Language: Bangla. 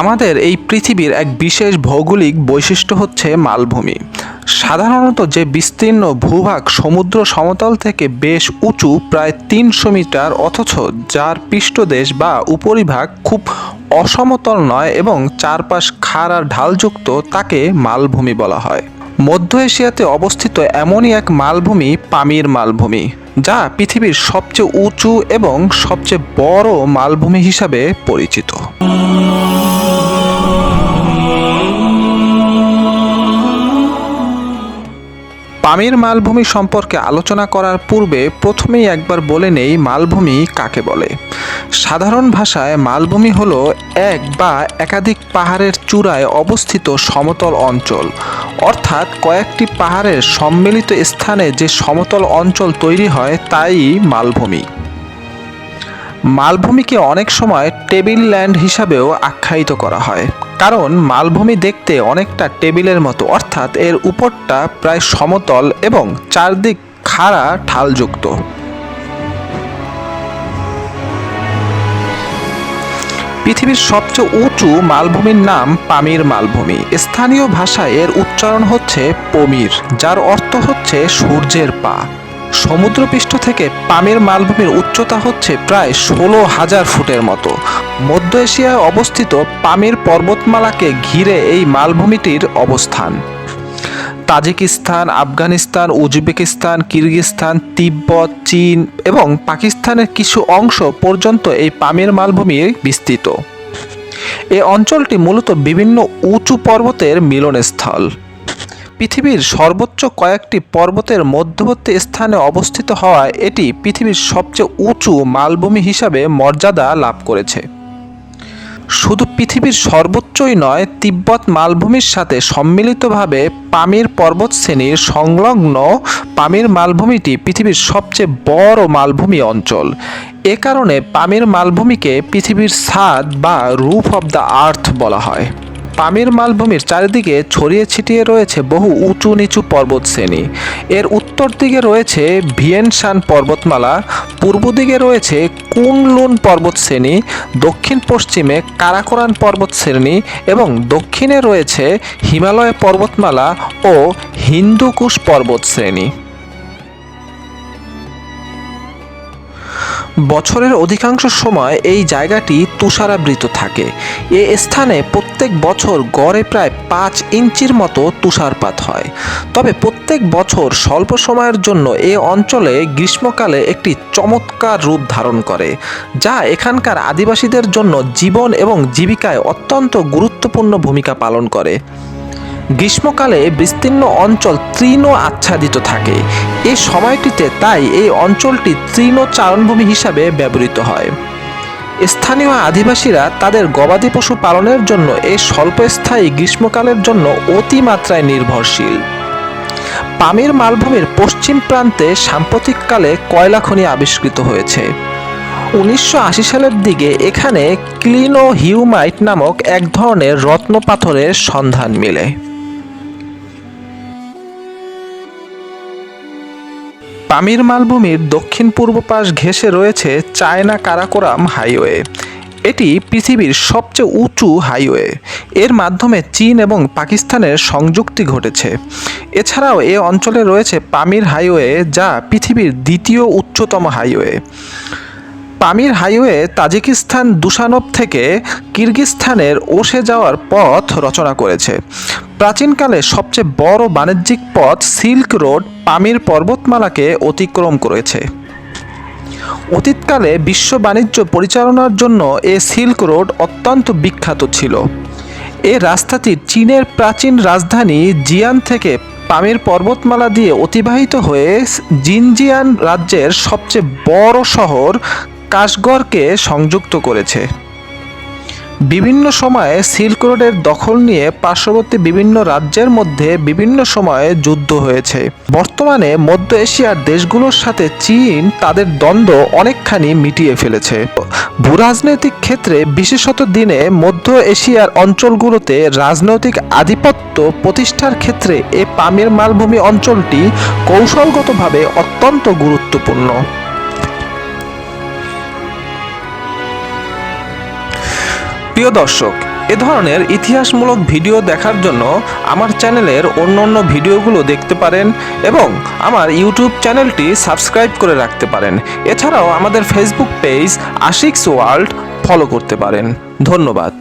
আমাদের এই পৃথিবীর এক বিশেষ ভৌগোলিক বৈশিষ্ট্য হচ্ছে মালভূমি। সাধারণত যে বিস্তীর্ণ ভূভাগ সমুদ্র সমতল থেকে বেশ উঁচু প্রায় ৩০০ মিটার, অথচ যার পৃষ্ঠদেশ বা উপরিভাগ খুব অসমতল নয় এবং চারপাশ খাড়া ঢালযুক্ত, তাকে মালভূমি বলা হয়। মধ্য এশিয়াতে অবস্থিত এমনই এক মালভূমি পামির মালভূমি, যা পৃথিবীর সবচেয়ে উঁচু এবং সবচেয়ে বড় মালভূমি হিসাবে পরিচিত। পামির মালভূমি সম্পর্কে আলোচনা করার পূর্বে প্রথমেই একবার বলে নেই মালভূমি কাকে বলে। সাধারণ ভাষায় মালভূমি হলো এক বা একাধিক পাহাড়ের চূড়ায় অবস্থিত সমতল অঞ্চল, অর্থাৎ কয়েকটি পাহাড়ের সম্মিলিত স্থানে যে সমতল অঞ্চল তৈরি হয় তাই মালভূমি। মালভূমিকে অনেক সময় টেবিল ল্যান্ড হিসাবেও আখ্যায়িত করা হয়, কারণ মালভূমি দেখতে অনেকটা টেবিলের মতো, অর্থাৎ এর উপরটা প্রায় সমতল এবং চারদিক খাড়া ঢালযুক্ত। পৃথিবীর সবচেয়ে উঁচু মালভূমির নাম পামির মালভূমি। স্থানীয় ভাষায় এর উচ্চারণ হচ্ছে পমির, যার অর্থ হচ্ছে সূর্যের পা। সমুদ্রপৃষ্ঠ থেকে পামির মালভূমির উচ্চতা হচ্ছে প্রায় ১৬,০০০ ফুটের মতো। মধ্য এশিয়ায় অবস্থিত পামির পর্বতমালাকে ঘিরে এই মালভূমিটির অবস্থান। তাজিকিস্তান, আফগানিস্তান, উজবেকিস্তান, কিরগিজস্তান, তিব্বত, চীন এবং পাকিস্তানের কিছু অংশ পর্যন্ত এই পামির মালভূমি বিস্তৃত। এই অঞ্চলটি মূলত বিভিন্ন উঁচু পর্বতের মিলনস্থল। পৃথিবীর সর্বোচ্চ কয়েকটি পর্বতের মধ্যবর্তী স্থানে অবস্থিত হওয়ায় এটি পৃথিবীর সবচেয়ে উঁচু মালভূমি হিসাবে মর্যাদা লাভ করেছে। শুধু পৃথিবীর সর্বোচ্চই নয়, তিব্বত মালভূমির সাথে সম্মিলিতভাবে পামির পর্বতশ্রেণীর সংলগ্ন পামির মালভূমিটি পৃথিবীর সবচেয়ে বড় মালভূমি অঞ্চল। এ কারণে পামির মালভূমিকে পৃথিবীর ছাদ বা রুফ অব দ্য আর্থ বলা হয়। পামির মালভূমির চারিদিকে ছড়িয়ে ছিটিয়ে রয়েছে বহু উঁচু নিচু পর্বতশ্রেণী। এর উত্তর দিকে রয়েছে ভিয়েনসান পর্বতমালা, পূর্ব দিকে রয়েছে কুনলুন পর্বতশ্রেণী, দক্ষিণ পশ্চিমে কারাকোরাম পর্বতশ্রেণী এবং দক্ষিণে রয়েছে হিমালয় পর্বতমালা ও হিন্দুকুশ পর্বতশ্রেণী। বছরের অধিকাংশ সময় এই জায়গাটি তুষারাবৃত থাকে। এ স্থানে প্রত্যেক বছর গড়ে প্রায় ৫ ইঞ্চির মতো তুষারপাত হয়। তবে প্রত্যেক বছর স্বল্প সময়ের জন্য এ অঞ্চলে গ্রীষ্মকালে একটি চমৎকার রূপ ধারণ করে, যা এখানকার আদিবাসীদের জন্য জীবন এবং জীবিকায় অত্যন্ত গুরুত্বপূর্ণ ভূমিকা পালন করে। গ্রীষ্মকালে বিস্তীর্ণ অঞ্চল তৃণ আচ্ছাদিত থাকে। এই সময়টিতে তাই এই অঞ্চলটি তৃণ চারণভূমি হিসাবে ব্যবহৃত হয়। স্থানীয় আদিবাসীরা তাদের গবাদি পশু পালনের জন্য এই স্বল্পস্থায়ী গ্রীষ্মকালের জন্য অতিমাত্রায় নির্ভরশীল। পামির মালভূমির পশ্চিম প্রান্তে সাম্প্রতিককালে কয়লা খনি আবিষ্কৃত হয়েছে। ১৯৮০ সালের দিকে এখানে ক্লিনোহিউমাইট নামক এক ধরনের রত্ন পাথরের সন্ধান মেলে। পামির মালভূমির দক্ষিণ পূর্ব পাশ ঘেঁষে রয়েছে চায়না কারাকোরাম হাইওয়ে। এটি পৃথিবীর সবচেয়ে উঁচু হাইওয়ে। এর মাধ্যমে চীন এবং পাকিস্তানের সংযুক্তি ঘটেছে। এছাড়াও এ অঞ্চলে রয়েছে পামির হাইওয়ে, যা পৃথিবীর দ্বিতীয় উচ্চতম হাইওয়ে। পামির হাইওয়ে তাজিকিস্তান দুশানব থেকে কিরগিজস্তানের ওশে যাওয়ার পথ রচনা করেছে। প্রাচীনকালে সবচেয়ে বড় বাণিজ্যিক পথ সিল্ক রোড পামির পর্বতমালাকে অতিক্রম করেছে। অতীতকালে বিশ্ব বাণিজ্য পরিচালনার জন্য এ সিল্ক রোড অত্যন্ত বিখ্যাত ছিল। এ রাস্তাটি চীনের প্রাচীন রাজধানী জিয়ান থেকে পামির পর্বতমালা দিয়ে অতিবাহিত হয়ে জিনজিয়াং রাজ্যের সবচেয়ে বড় শহর কাশগড়কে সংযুক্ত করেছে। বিভিন্ন সময়ে সিল্ক রোডের দখল নিয়ে পার্শ্ববর্তী বিভিন্ন রাজ্যের মধ্যে বিভিন্ন সময়ে যুদ্ধ হয়েছে। বর্তমানে মধ্য এশিয়ার দেশগুলোর সাথে চীন তাদের দ্বন্দ্ব অনেকখানি মিটিয়ে ফেলেছে। ভূরাজনৈতিক ক্ষেত্রে, বিশেষত দিনে মধ্য এশিয়ার অঞ্চলগুলোতে রাজনৈতিক আধিপত্য প্রতিষ্ঠার ক্ষেত্রে এ পামির মালভূমি অঞ্চলটি কৌশলগতভাবে অত্যন্ত গুরুত্বপূর্ণ। প্রিয় দর্শক, এ ধরনের ইতিহাসমূলক ভিডিও দেখার জন্য আমার চ্যানেলের অন্যান্য ভিডিওগুলো দেখতে পারেন এবং আমার ইউটিউব চ্যানেলটি সাবস্ক্রাইব করে রাখতে পারেন। এছাড়াও আমাদের ফেসবুক পেজ আশিকস ওয়ার্ল্ড ফলো করতে পারেন। ধন্যবাদ।